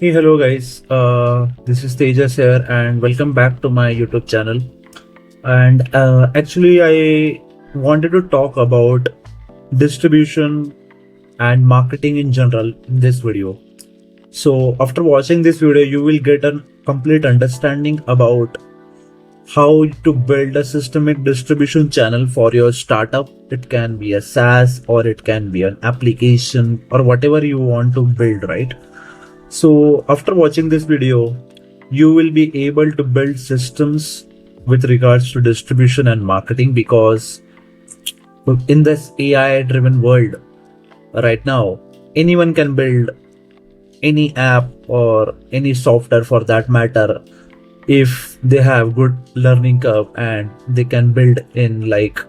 Hey, hello guys. This is Tejas here, and welcome back to my YouTube channel. And actually, I wanted to talk about distribution and marketing in general in this video. So, after watching this video, you will get a complete understanding about how to build a systemic distribution channel for your startup. It can be a SaaS or it can be an application or whatever you want to build, right? So after watching this video, you will be able to build systems with regards to distribution and marketing, because in this AI driven world right now, anyone can build any app or any software for that matter if they have good learning curve, and they can build in like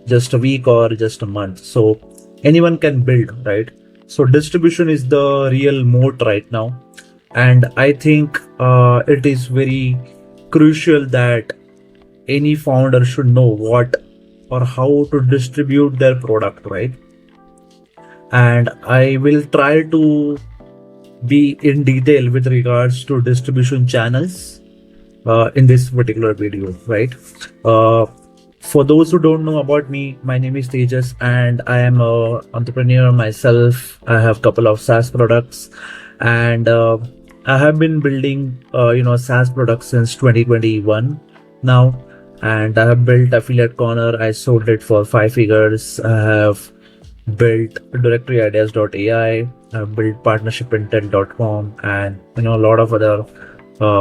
just a week or just a month. So anyone can build, right? So distribution is the real moat right now, and I think it is very crucial that any founder should know what or how to distribute their product, right? And I will try to be in detail with regards to distribution channels in this particular video, right? For those who don't know about me, my name is Tejas, and I am an entrepreneur myself. I have a couple of SaaS products, and I have been building, SaaS products since 2021 now. And I have built Affiliate Corner. I sold it for 5 figures. I have built DirectoryIdeas.ai. I've built PartnershipIntel.com, and a lot of other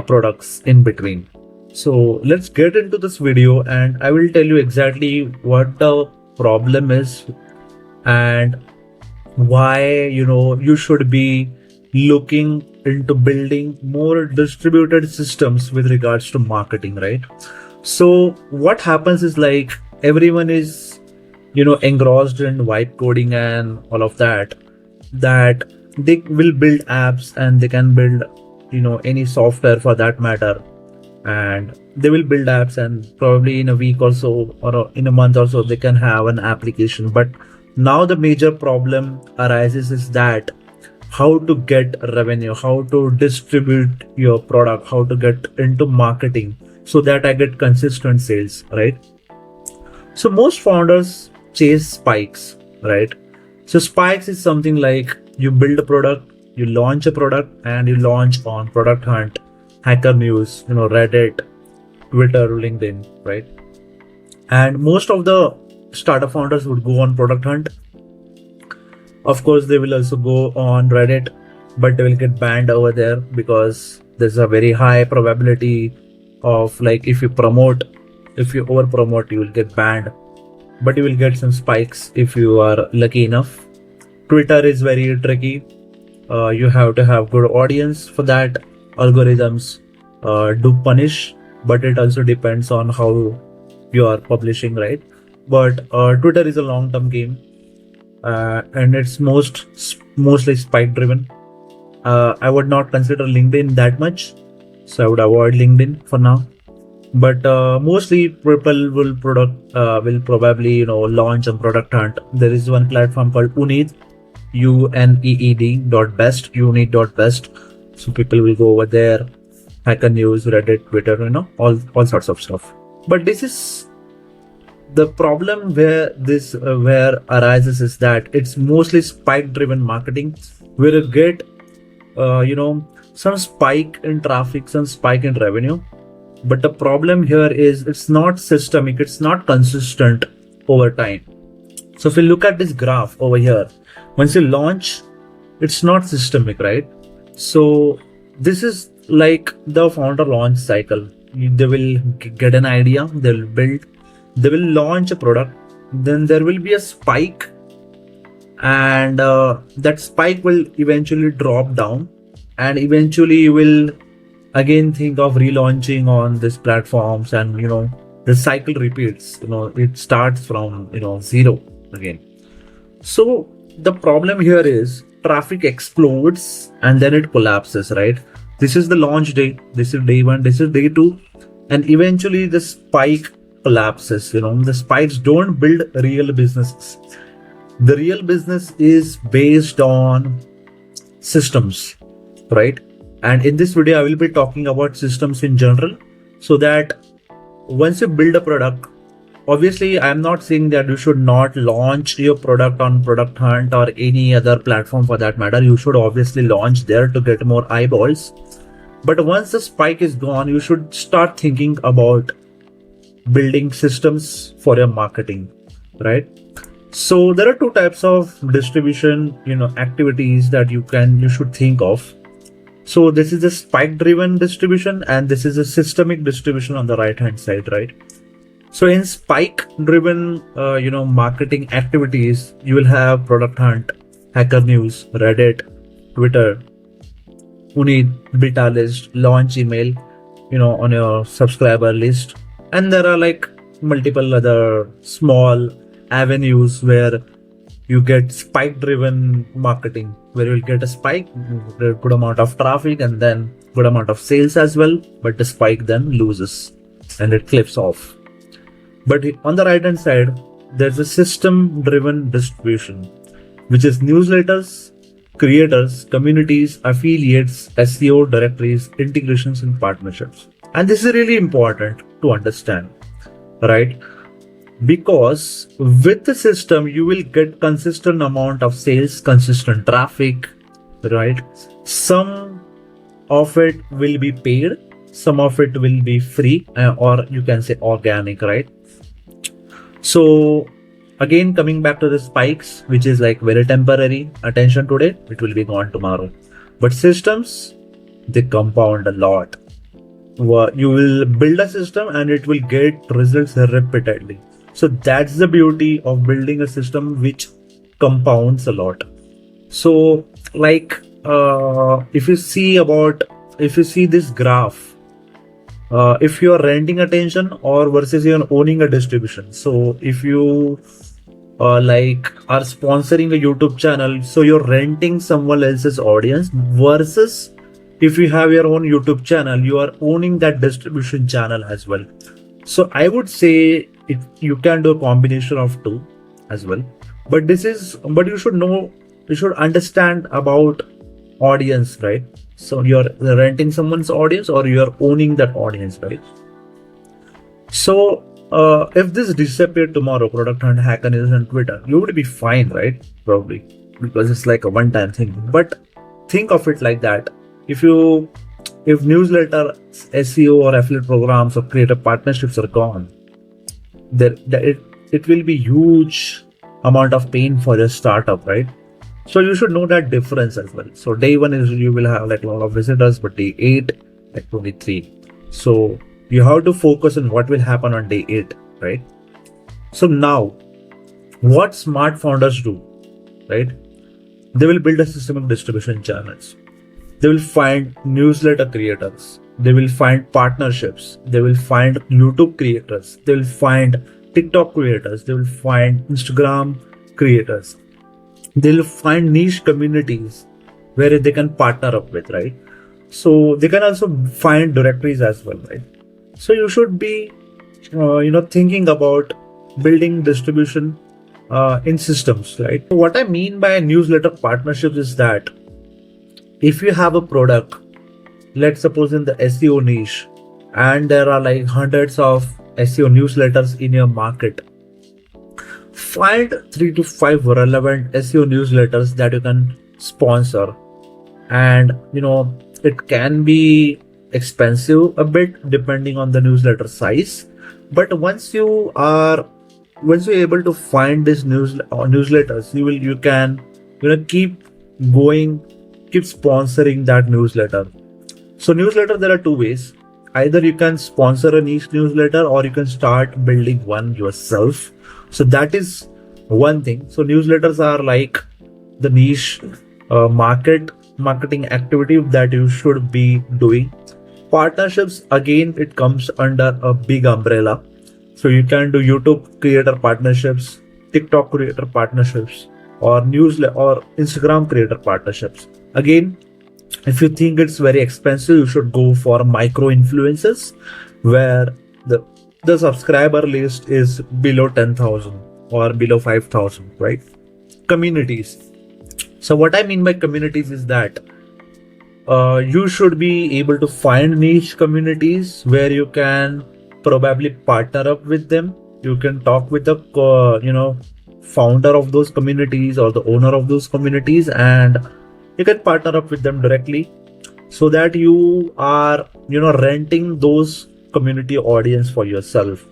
products in between. So let's get into this video, and I will tell you exactly what the problem is and why you should be looking into building more distributed systems with regards to marketing, right? So what happens is, like, everyone is engrossed in vibe coding and all of that they will build apps, and they can build any software for that matter, and they will build apps, and probably in a week or so, or in a month or so, they can have an application. But now the major problem arises is that how to get revenue, how to distribute your product, how to get into marketing so that I get consistent sales, right? So most founders chase spikes, right? So spikes is something like you build a product, you launch a product, and you launch on Product Hunt, Hacker News, Reddit, Twitter, LinkedIn, right? And most of the startup founders would go on Product Hunt. Of course, they will also go on Reddit, but they will get banned over there because there's a very high probability of, like, if you over promote, you will get banned, but you will get some spikes if you are lucky enough. Twitter is very tricky. You have to have good audience for that. Algorithms do punish, but it also depends on how you are publishing, right? But Twitter is a long-term game, and it's mostly spike driven. I would not consider LinkedIn that much, so I would avoid LinkedIn for now. But mostly people will probably launch on Product Hunt. There is one platform called Uneed, UNEED.best, Uneed.best. So people will go over there, Hacker News, Reddit, Twitter, all sorts of stuff. But this is the problem where arises is that it's mostly spike driven marketing, where you get some spike in traffic, some spike in revenue. But the problem here is it's not systemic, it's not consistent over time. So if you look at this graph over here, once you launch, it's not systemic, right? So this is like the founder launch cycle. They will get an idea, they'll build, they will launch a product, then there will be a spike, and that spike will eventually drop down, and eventually you will again think of relaunching on these platforms, and the cycle repeats. It starts from zero again. So the problem here is traffic explodes and then it collapses, right? This is the launch day, this is day one, this is day two, and eventually the spike collapses. The spikes don't build real businesses. The real business is based on systems, right? And in this video, I will be talking about systems in general, so that once you build a product, obviously I'm not saying that you should not launch your product on Product Hunt or any other platform for that matter. You should obviously launch there to get more eyeballs. But once the spike is gone, you should start thinking about building systems for your marketing, right? So there are two types of distribution, activities that you should think of. So this is a spike driven distribution, and this is a systemic distribution on the right hand side, right? So in spike driven, marketing activities, you will have Product Hunt, Hacker News, Reddit, Twitter, Unit, beta list, launch email, on your subscriber list. And there are like multiple other small avenues where you get spike driven marketing, where you'll get a spike, good amount of traffic, and then good amount of sales as well. But the spike then loses and it clips off. But on the right hand side, there's a system driven distribution, which is newsletters, creators, communities, affiliates, SEO, directories, integrations, and partnerships. And this is really important to understand, right? Because with the system, you will get consistent amount of sales, consistent traffic, right? Some of it will be paid, some of it will be free, or you can say organic, right? So again, coming back to the spikes, which is like very temporary attention today, it will be gone tomorrow. But systems, they compound a lot. You will build a system and it will get results repeatedly. So that's the beauty of building a system which compounds a lot. So like if you see this graph, if you are renting attention or versus you are owning a distribution. So if you are sponsoring a YouTube channel, so you're renting someone else's audience, versus if you have your own YouTube channel, you are owning that distribution channel as well. So I would say you can do a combination of two as well. But you should understand about audience, right? So you're renting someone's audience or you're owning that audience, right? So if this disappeared tomorrow, Product Hunt, Hacker News, and Twitter, you would be fine, right? Probably, because it's like a one-time thing. But think of it like that. If newsletter, SEO, or affiliate programs or creator partnerships are gone, it will be huge amount of pain for your startup, right? So you should know that difference as well. So day 1 is you will have like a lot of visitors, but day 8 like 23. So you have to focus on what will happen on day 8, right? So now, what smart founders do, right? They will build a system of distribution channels. They will find newsletter creators. They will find partnerships. They will find YouTube creators. They will find TikTok creators. They will find Instagram creators. They'll find niche communities where they can partner up with, right? So they can also find directories as well, right? So you should be, thinking about building distribution in systems, right? What I mean by newsletter partnerships is that if you have a product, let's suppose in the SEO niche, and there are like hundreds of SEO newsletters in your market, find 3 to 5 relevant SEO newsletters that you can sponsor. And it can be expensive a bit depending on the newsletter size, but once you're able to find these newsletters, you can keep sponsoring that newsletter. So newsletter, there are two ways. Either you can sponsor a niche newsletter or you can start building one yourself. So that is one thing. So newsletters are like the niche marketing activity that you should be doing. Partnerships, again, it comes under a big umbrella. So you can do YouTube creator partnerships, TikTok creator partnerships, or newsletter or Instagram creator partnerships. Again, if you think it's very expensive, you should go for micro influencers, where the subscriber list is below 10,000 or below 5,000, right? Communities. So what I mean by communities is that you should be able to find niche communities where you can probably partner up with them. You can talk with the founder of those communities or the owner of those communities, and you can partner up with them directly, so that you are renting those community audience for yourself.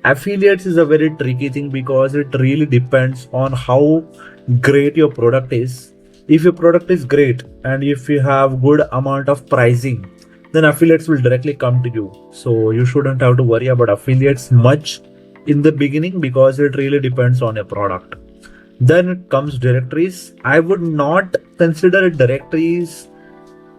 Affiliates is a very tricky thing because it really depends on how great your product is. If your product is great and if you have good amount of pricing, then affiliates will directly come to you. So you shouldn't have to worry about affiliates much in the beginning because it really depends on your product. Then it comes directories. I would not consider it directories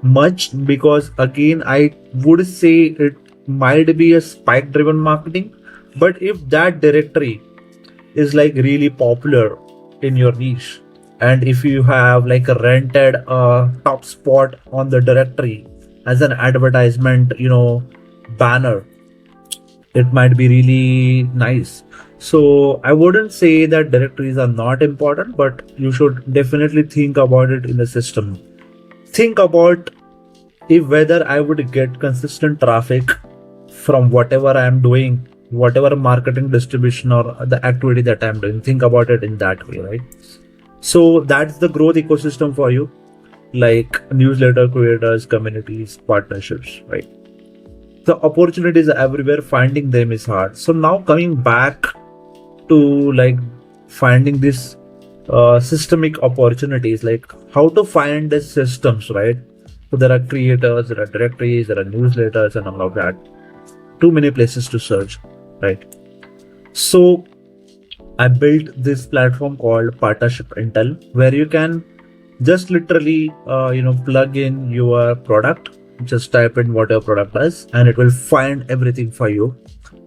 much because again I would say it might be a spike driven marketing. But if that directory is like really popular in your niche, and if you have like a rented top spot on the directory as an advertisement banner, it might be really nice. So I wouldn't say that directories are not important, but you should definitely think about it in the system. Think about if whether I would get consistent traffic from whatever I am doing, whatever marketing distribution or the activity that I'm doing. Think about it in that way, right? So that's the growth ecosystem for you, like newsletter creators, communities, partnerships, right? The opportunities are everywhere, finding them is hard. So now coming back to like finding this systemic opportunities, like how to find the systems, right? So there are creators, there are directories, there are newsletters and all of that. Too many places to search, right? So I built this platform called Partnership Intel, where you can just literally plug in your product, just type in what your product does, and it will find everything for you,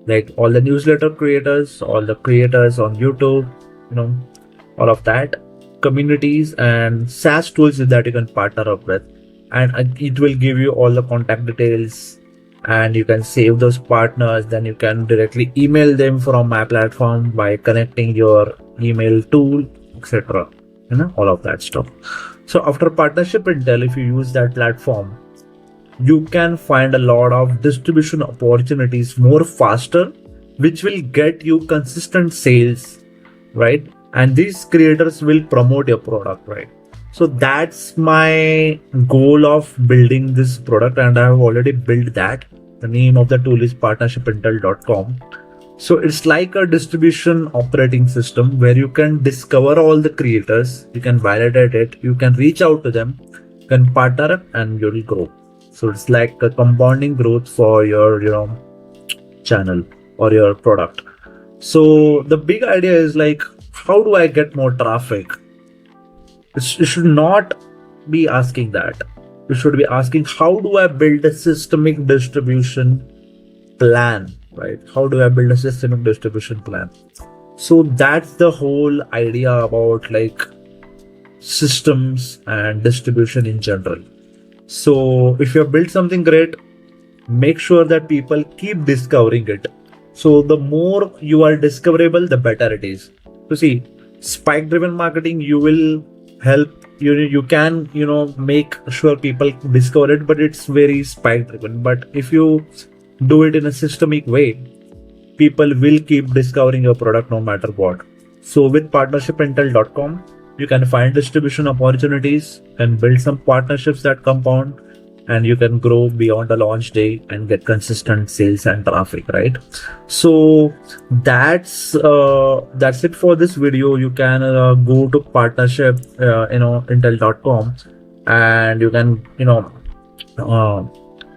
like all the newsletter creators, all the creators on YouTube, all of that, communities and SaaS tools that you can partner up with, and it will give you all the contact details, and you can save those partners. Then you can directly email them from my platform by connecting your email tool, etc. All of that stuff. So after Partnership Intel, if you use that platform, you can find a lot of distribution opportunities more faster, which will get you consistent sales, right? And these creators will promote your product, right? So that's my goal of building this product, and I have already built that. The name of the tool is partnershipintel.com. So it's like a distribution operating system where you can discover all the creators, you can validate it, you can reach out to them, you can partner up, and you'll grow. So it's like a compounding growth for your channel or your product. So the big idea is like, how do I get more traffic? You should not be asking that. You should be asking, how do I build a systemic distribution plan, right? How do I build a systemic distribution plan? So that's the whole idea about like systems and distribution in general. So if you have built something great, make sure that people keep discovering it. So the more you are discoverable, the better it is. So see, spike driven marketing, you will help you can make sure people discover it, but it's very spike driven. But if you do it in a systemic way, people will keep discovering your product no matter what. So with partnershipintel.com, you can find distribution opportunities and build some partnerships that compound, and you can grow beyond the launch day and get consistent sales and traffic, right? So that's it for this video. You can go to partnership intel.com, and you can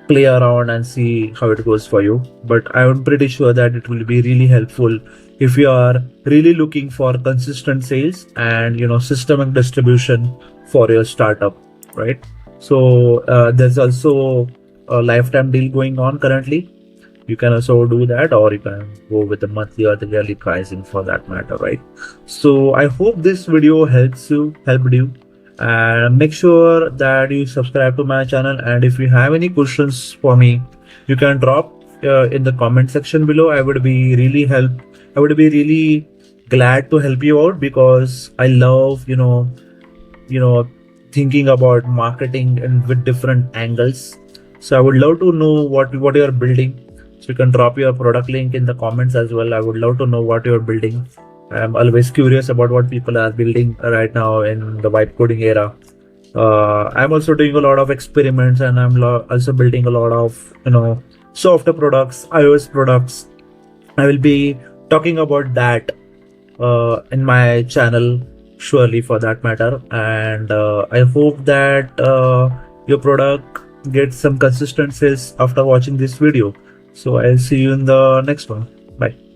play around and see how it goes for you. But I'm pretty sure that it will be really helpful if you are really looking for consistent sales and systemic distribution for your startup, right? So there's also a lifetime deal going on currently. You can also do that, or you can go with the monthly or the yearly pricing for that matter, right? So I hope this video helped you, and make sure that you subscribe to my channel. And if you have any questions for me, you can drop in the comment section below. I would be really glad to help you out, because I love thinking about marketing and with different angles. So I would love to know what you are building. So you can drop your product link in the comments as well. I would love to know what you are building. I'm always curious about what people are building right now in the vibe coding era. I'm also doing a lot of experiments, and also building a lot of software products, iOS products. I will be talking about that in my channel, surely, for that matter. And I hope that your product gets some consistent sales after watching this video. So I'll see you in the next one. Bye.